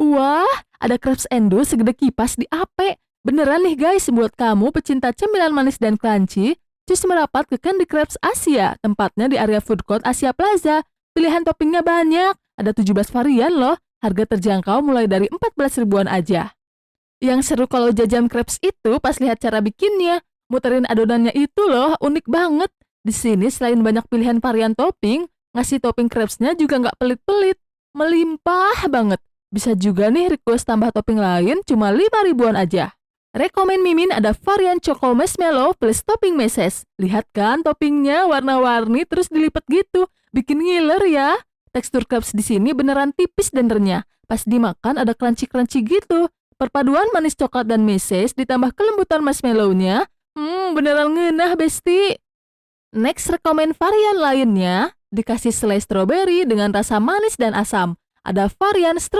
Wah, ada crepes endo segede kipas di AP. Beneran nih guys, buat kamu pecinta cemilan manis dan crunchy, cus merapat ke Candy Crepes Asia, tempatnya di area food court Asia Plaza. Pilihan toppingnya banyak, ada 17 varian loh, harga terjangkau mulai dari 14 ribuan aja. Yang seru kalau jajan crepes itu pas lihat cara bikinnya, muterin adonannya itu loh, unik banget. Di sini selain banyak pilihan varian topping, ngasih topping crepesnya juga nggak pelit-pelit, melimpah banget. Bisa juga nih request tambah topping lain cuma 5 ribuan aja. Rekomen Mimin ada varian Choco Marshmallow plus topping meses. Lihat kan toppingnya warna-warni terus dilipat gitu. Bikin ngiler ya. Tekstur crepes di sini beneran tipis dan renyah. Pas dimakan ada crunchy-crunchy gitu. Perpaduan manis coklat dan meses ditambah kelembutan marshmallow-nya. Beneran ngenah besti. Next rekomen varian lainnya, dikasih selai strawberry dengan rasa manis dan asam. Ada varian